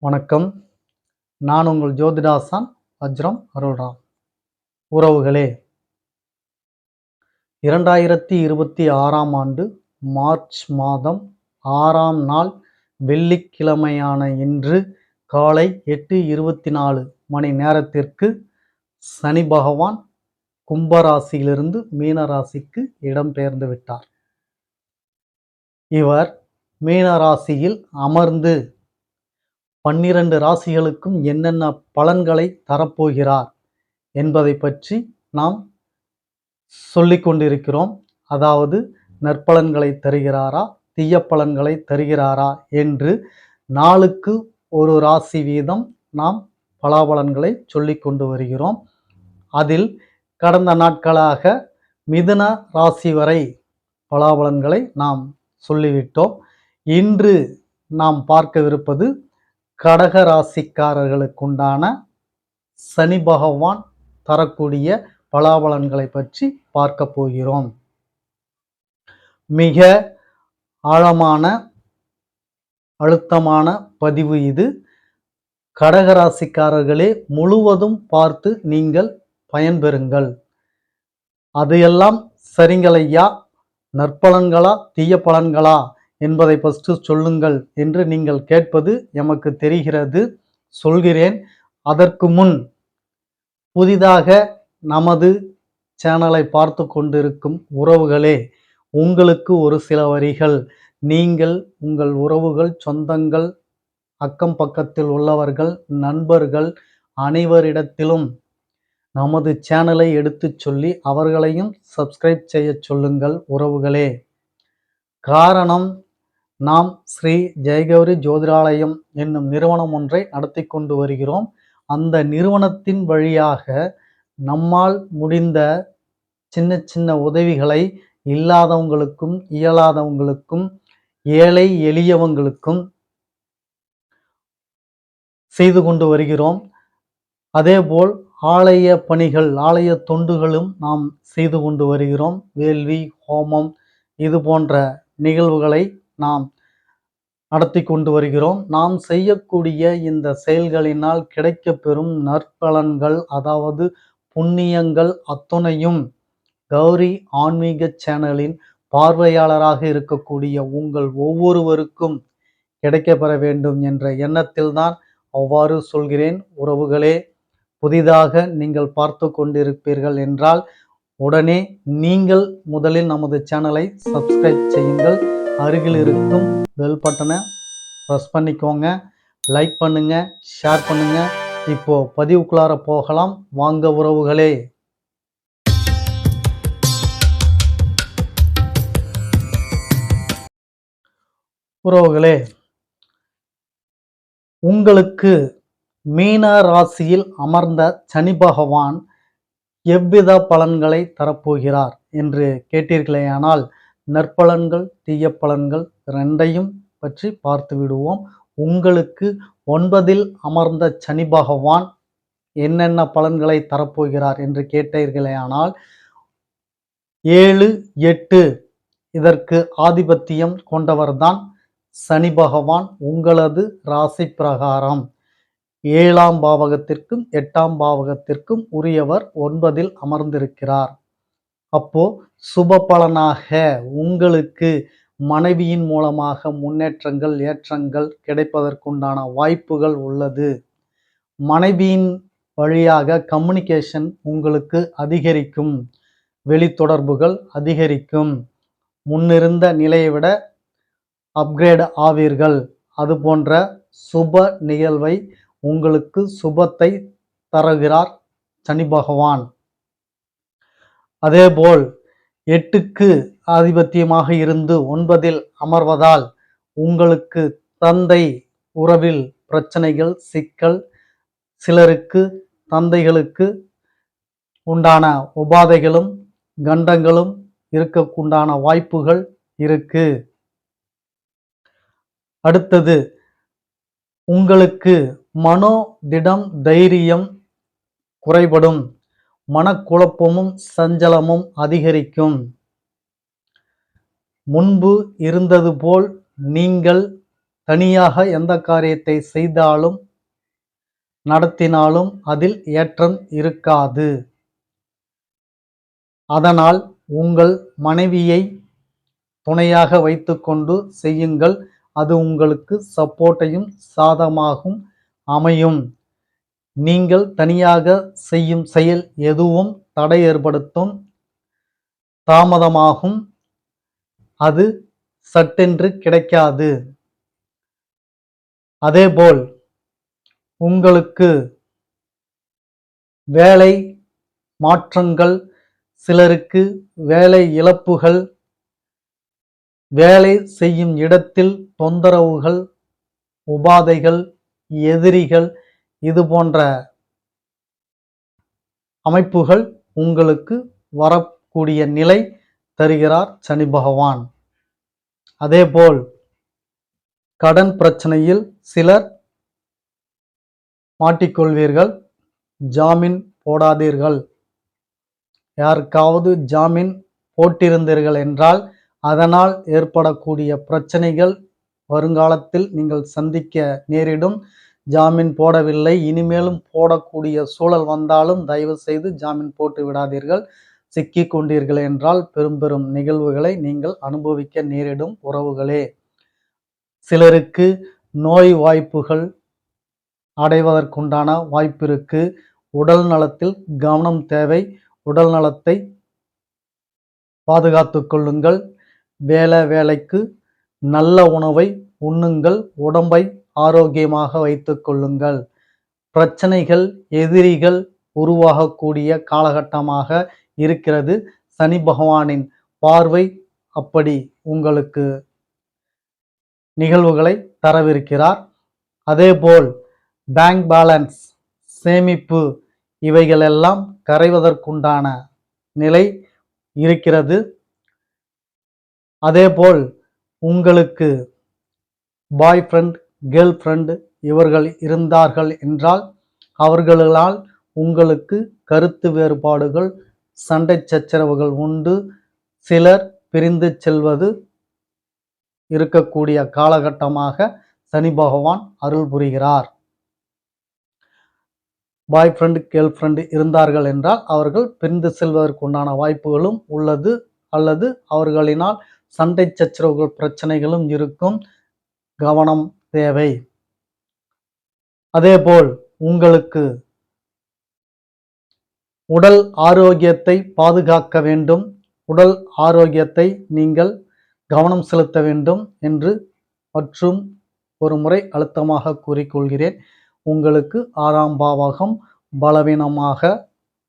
வணக்கம். நான் உங்கள் ஜோதிடாசான் வஜ்ரம் அருள்ராம். உறவுகளே, 2026ஆம் ஆண்டு மார்ச் மாதம் 6ஆம் நாள் வெள்ளிக்கிழமையான இன்று காலை 8:24 மணி நேரத்திற்கு சனி பகவான் கும்பராசியிலிருந்து மீன ராசிக்கு இடம்பெயர்ந்து விட்டார். இவர் மீன ராசியில் அமர்ந்து 12 ராசிகளுக்கும் என்னென்ன பலன்களை தரப்போகிறார் என்பதை பற்றி நாம் சொல்லிக் கொண்டிருக்கிறோம். அதாவது நற்பலன்களை தருகிறாரா, தீய பலன்களை தருகிறாரா என்று நாளுக்கு ஒரு ராசி வீதம் நாம் பலாபலன்களை சொல்லிக் கொண்டு வருகிறோம். அதில் கடந்த நாட்களாக மிதுன ராசி வரை பலாபலன்களை நாம் சொல்லிவிட்டோம். இன்று நாம் பார்க்கவிருப்பது கடக ராசிக்காரர்களுக்குண்டான சனி பகவான் தரக்கூடிய பலாபலன்களை பற்றி பார்க்க போகிறோம். மிக ஆழமான அழுத்தமான பதிவு இது. கடகராசிக்காரர்களே முழுவதும் பார்த்து நீங்கள் பயன்பெறுங்கள். அதையெல்லாம் சரிங்களையா, நற்பலன்களா தீய பலன்களா என்பதை ஃபஸ்ட்டு சொல்லுங்கள் என்று நீங்கள் கேட்பது எமக்கு தெரிகிறது. சொல்கிறேன். அதற்கு முன் புதிதாக நமது சேனலை பார்த்து கொண்டிருக்கும் உறவுகளே, உங்களுக்கு ஒரு சில வரிகள். நீங்கள் உங்கள் உறவுகள், சொந்தங்கள், அக்கம் பக்கத்தில் உள்ளவர்கள், நண்பர்கள் அனைவரிடத்திலும் நமது சேனலை எடுத்துச் சொல்லி அவர்களையும் சப்ஸ்கிரைப் செய்ய சொல்லுங்கள் உறவுகளே. காரணம், நாம் ஸ்ரீ ஜெயகௌரி ஜோதிடாலயம் என்னும் நிறுவனம் ஒன்றை நடத்தி கொண்டு வருகிறோம். அந்த நிறுவனத்தின் வழியாக நம்மால் முடிந்த சின்ன சின்ன உதவிகளை இல்லாதவங்களுக்கும் இயலாதவங்களுக்கும் ஏழை எளியவங்களுக்கும் செய்து கொண்டு வருகிறோம். அதேபோல் ஆலய பணிகள், ஆலய தொண்டுகளும் நாம் செய்து கொண்டு வருகிறோம். வேள்வி, ஹோமம் இது போன்ற நிகழ்வுகளை நாம் நடத்தி கொண்டு வருகிறோம். நாம் செய்யக்கூடிய இந்த செயல்களினால் கிடைக்கப்பெறும் நற்பலன்கள், அதாவது புண்ணியங்கள் அத்துணையும் கௌரி ஆன்மீக சேனலின் பார்வையாளராக இருக்கக்கூடிய உங்கள் ஒவ்வொருவருக்கும் கிடைக்கப்பெற வேண்டும் என்ற எண்ணத்தில்தான் அவ்வாறு சொல்கிறேன். உறவுகளே, புதிதாக நீங்கள் பார்த்து கொண்டிருப்பீர்கள் என்றால் உடனே நீங்கள் முதலில் நமது சேனலை சப்ஸ்கிரைப் செய்யுங்கள். அருகில் இருக்கும் பெல் பட்டனை ப்ரெஸ் பண்ணிக்கோங்க. லைக் பண்ணுங்க, ஷேர் பண்ணுங்க. இப்போ பதிவுக்குள்ளார போகலாம் வாங்க உறவுகளே. உறவுகளே, உங்களுக்கு மீன ராசியில் அமர்ந்த சனி பகவான் எவ்வித பலன்களை தரப்போகிறார் என்று கேட்டீர்களேயானால், நற்பலன்கள் தீய பலன்கள் இரண்டையும் பற்றி பார்த்து விடுவோம். உங்களுக்கு 9ல் அமர்ந்த சனி பகவான் என்னென்ன பலன்களை தரப்போகிறார் என்று கேட்டீர்களேயானால், 7, 8 இதற்கு ஆதிபத்தியம் கொண்டவர்தான் சனி பகவான். உங்களது ராசி பிரகாரம் 7ஆம் பாவகத்திற்கும் 8ஆம் பாவகத்திற்கும் உரியவர் 9ல் அமர்ந்திருக்கிறார். அப்போ சுப பலனாக உங்களுக்கு மனைவியின் மூலமாக முன்னேற்றங்கள், ஏற்றங்கள் கிடைப்பதற்குண்டான வாய்ப்புகள் உள்ளது. மனைவியின் வழியாக கம்யூனிகேஷன் உங்களுக்கு அதிகரிக்கும், வெளித்தொடர்புகள் அதிகரிக்கும், முன்னிருந்த நிலையை விட அப்கிரேட் ஆவீர்கள். அது போன்ற சுப நிகழ்வை உங்களுக்கு சுபத்தை தருகிறார் சனி பகவான். அதேபோல் 8க்கு ஆதிபத்தியமாக இருந்து 9ல் அமர்வதால் உங்களுக்கு தந்தை உறவில் பிரச்சனைகள், சிக்கல், சிலருக்கு தந்தைகளுக்கு உண்டான உபாதைகளும் கண்டங்களும் இருக்கக்குண்டான வாய்ப்புகள் இருக்கு. அடுத்தது, உங்களுக்கு மனோதிடம், தைரியம் குறைபடும், மனக்குழப்பமும் சஞ்சலமும் அதிகரிக்கும். முன்பு இருந்தது போல் நீங்கள் தனியாக எந்த காரியத்தை செய்தாலும் நடத்தினாலும் அதில் ஏற்றம் இருக்காது. அதனால் உங்கள் மனைவியை துணையாக வைத்துக்கொண்டு செய்யுங்கள். அது உங்களுக்கு சப்போர்ட்டையும் சாதகமாகவும் அமையும். நீங்கள் தனியாக செய்யும் செயல் எதுவும் தடை ஏற்படுத்தும், தாமதமாகும். அது சட்டென்று கிடைக்காது. அதேபோல் உங்களுக்கு வேலை மாற்றங்கள், சிலருக்கு வேலை இழப்புகள், வேலை செய்யும் இடத்தில் தொந்தரவுகள், உபாதைகள், எதிரிகள், இது போன்ற அமைப்புகள் உங்களுக்கு வரக்கூடிய நிலை தருகிறார் சனி பகவான். அதேபோல் கடன் பிரச்சனையில் சிலர் மாட்டிக்கொள்வீர்கள். ஜாமீன் போடாதீர்கள். யாருக்காவது ஜாமீன் போட்டிருந்தீர்கள் என்றால் அதனால் ஏற்படக்கூடிய பிரச்சனைகள் வருங்காலத்தில் நீங்கள் சந்திக்க நேரிடும். ஜாமீன் போடவில்லை, இனிமேலும் போடக்கூடிய சூழல் வந்தாலும் தயவு செய்து ஜாமீன் போட்டு விடாதீர்கள். சிக்கி கொண்டீர்கள் என்றால் பெரும் பெரும் நிகழ்வுகளை நீங்கள் அனுபவிக்க நேரிடும் உறவுகளே. சிலருக்கு நோய் வாய்ப்புகள் அடைவதற்குண்டான வாய்ப்பிருக்கு. உடல் நலத்தில் கவனம் தேவை. உடல் நலத்தை பாதுகாத்து கொள்ளுங்கள். வேலைக்கு நல்ல உணவை உண்ணுங்கள். உடம்பை ஆரோக்கியமாக வைத்துக் கொள்ளுங்கள். பிரச்சனைகள், எதிரிகள் உருவாகக்கூடிய காலகட்டமாக இருக்கிறது. சனி பகவானின் பார்வை அப்படி உங்களுக்கு நிகழ்வுகளை தரவிருக்கிறார். அதேபோல் பேங்க் பேலன்ஸ், சேமிப்பு, இவைகளெல்லாம் கரைவதற்குண்டான நிலை இருக்கிறது. அதேபோல் உங்களுக்கு பாய் ஃப்ரெண்ட், கேர்ள் ஃப்ரெண்ட் இவர்கள் இருந்தார்கள் என்றால் அவர்களால் உங்களுக்கு கருத்து வேறுபாடுகள், சண்டை சச்சரவுகள் உண்டு. சிலர் பிரிந்து செல்வது இருக்கக்கூடிய காலகட்டமாக சனி பகவான் அருள் புரிகிறார். பாய் ஃப்ரெண்ட், கேர்ள் ஃப்ரெண்ட் இருந்தார்கள் என்றால் அவர்கள் பிரிந்து செல்வதற்குண்டான வாய்ப்புகளும் உள்ளது. அல்லது அவர்களினால் சண்டை சச்சரவுகள், பிரச்சனைகளும் இருக்கும். கவனம் தேவை. அதேபோல் உங்களுக்கு உடல் ஆரோக்கியத்தை பாதுகாக்க வேண்டும். உடல் ஆரோக்கியத்தை நீங்கள் கவனம் செலுத்த வேண்டும் என்று மற்றும் ஒரு முறை அழுத்தமாக கூறிக்கொள்கிறேன். உங்களுக்கு 6ஆம் பாவகம் பலவீனமாக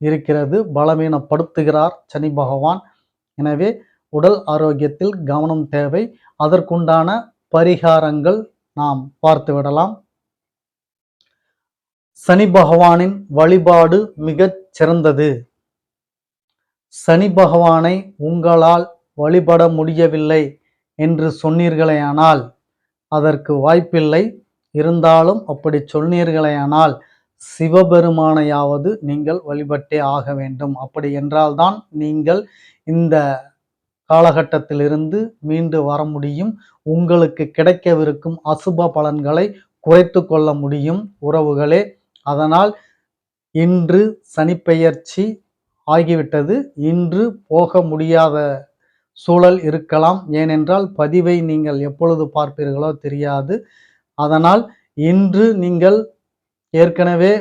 இருக்கிறது. பலவீனப்படுத்துகிறார் சனி பகவான். எனவே உடல் ஆரோக்கியத்தில் கவனம் தேவை. அதற்குண்டான பரிகாரங்கள் நாம் பார்த்துவிடலாம். சனி பகவானின் வழிபாடு மிகச் சிறந்தது. சனி பகவானை உங்களால் வழிபட முடியவில்லை என்று சொன்னீர்களேயானால் அதற்கு வாய்ப்பில்லை. இருந்தாலும் அப்படி சொன்னீர்களேயானால் சிவபெருமானையாவது நீங்கள் வழிபட்டே ஆக வேண்டும். அப்படி என்றால்தான் நீங்கள் இந்த காலகட்டத்திலிருந்து மீண்டு வர முடியும். உங்களுக்கு கிடைக்கவிருக்கும் அசுப பலன்களை குறைத்து கொள்ள முடியும் உறவுகளே. அதனால் இன்று சனிப்பெயர்ச்சி ஆகிவிட்டது. இன்று போக முடியாத சூழல் இருக்கலாம். ஏனென்றால் பதிவை நீங்கள் எப்பொழுது பார்ப்பீர்களோ தெரியாது. அதனால் இன்று நீங்கள் ஏற்கனவே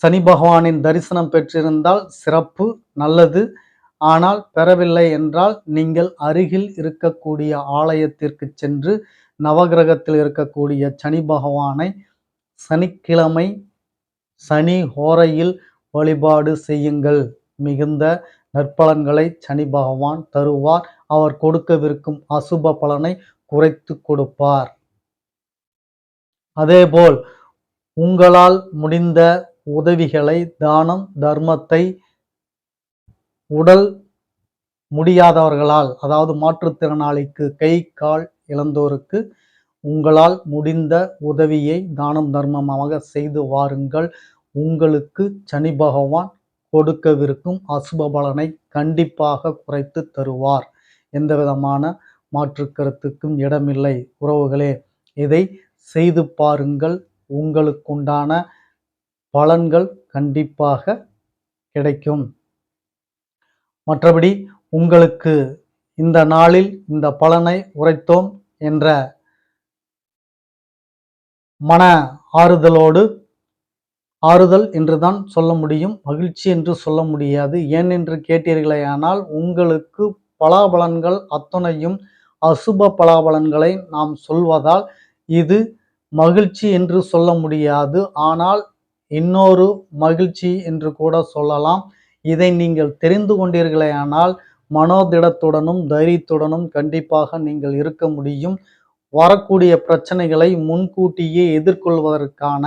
சனி பகவானின் தரிசனம் பெற்றிருந்தால் சிறப்பு, நல்லது. ஆனால் பெறவில்லை என்றால் நீங்கள் அருகில் இருக்கக்கூடிய ஆலயத்திற்கு சென்று நவகிரகத்தில் இருக்கக்கூடிய சனி பகவானை சனிக்கிழமை சனி ஹோரையில் வழிபாடு செய்யுங்கள். மிகுந்த நற்பலன்களை சனி பகவான் தருவார். அவர் கொடுக்கவிருக்கும் அசுப பலனை குறைத்து கொடுப்பார். அதேபோல் உங்களால் முடிந்த உதவிகளை, தானம் தர்மத்தை உடல் முடியாதவர்களால், அதாவது மாற்றுத்திறனாளிக்கு, கை கால் இழந்தோருக்கு உங்களால் முடிந்த உதவியை தானம் தர்மமாக செய்து வாருங்கள். உங்களுக்கு சனி பகவான் கொடுக்கவிருக்கும் அசுப பலனை கண்டிப்பாக குறைத்து தருவார். எந்த விதமான மாற்று கருத்துக்கும் இடமில்லை உறவுகளே. இதை செய்து பாருங்கள். உங்களுக்குண்டான பலன்கள் கண்டிப்பாக கிடைக்கும். மற்றபடி உங்களுக்கு இந்த நாளில் இந்த பலனை உரைத்தோம் என்ற மன ஆறுதல் என்றுதான் சொல்ல முடியும், மகிழ்ச்சி என்று சொல்ல முடியாது. ஏன் என்று கேட்டீர்களேயானால், உங்களுக்கு பலாபலன்கள் அத்தனையும் அசுப பலாபலன்களை நாம் சொல்வதால் இது மகிழ்ச்சி என்று சொல்ல முடியாது. ஆனால் இன்னொரு மகிழ்ச்சி என்று கூட சொல்லலாம். இதை நீங்கள் தெரிந்து கொண்டீர்களேயானால் மனோதிடத்துடனும் தைரியத்துடனும் கண்டிப்பாக நீங்கள் இருக்க முடியும். வரக்கூடிய பிரச்சனைகளை முன்கூட்டியே எதிர்கொள்வதற்கான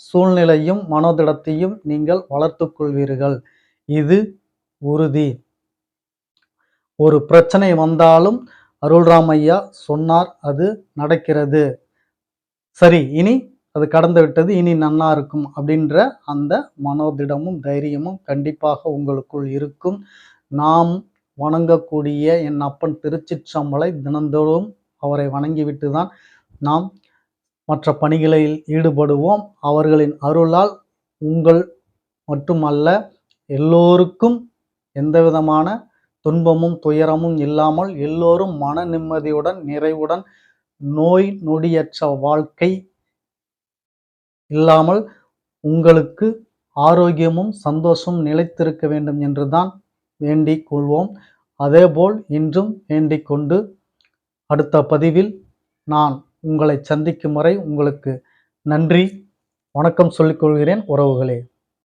சூழ்நிலையும் மனோதிடத்தையும் நீங்கள் வளர்த்துக் கொள்வீர்கள். இது உறுதி. ஒரு பிரச்சனை வந்தாலும் அருள்ராம் ஐயா சொன்னார், அது நடக்கிறது. சரி, இனி அது கடந்து விட்டது, இனி நன்னா இருக்கும் அப்படின்ற அந்த மனோதிடமும் தைரியமும் கண்டிப்பாக உங்களுக்குள் இருக்கும். நாம் வணங்கக்கூடிய என் அப்பன் திருச்சிற்றம்பலை தினந்தோறும் அவரை வணங்கிவிட்டு தான் நாம் மற்ற பணிகளில் ஈடுபடுவோம். அவர்களின் அருளால் உங்கள் மட்டுமல்ல, எல்லோருக்கும் எந்தவிதமான துன்பமும் துயரமும் இல்லாமல் எல்லோரும் மன நிம்மதியுடன் நிறைவுடன் நோய் நொடியற்ற வாழ்க்கை இல்லாமல் உங்களுக்கு ஆரோக்கியமும் சந்தோஷமும் நிலைத்திருக்க வேண்டும் என்றுதான் வேண்டிக் கொள்வோம். அதேபோல் இன்றும் வேண்டிக் கொண்டு அடுத்த பதிவில் நான் உங்களை சந்திக்கும் வரை உங்களுக்கு நன்றி, வணக்கம் சொல்லிக் கொள்கிறேன் உறவுகளே.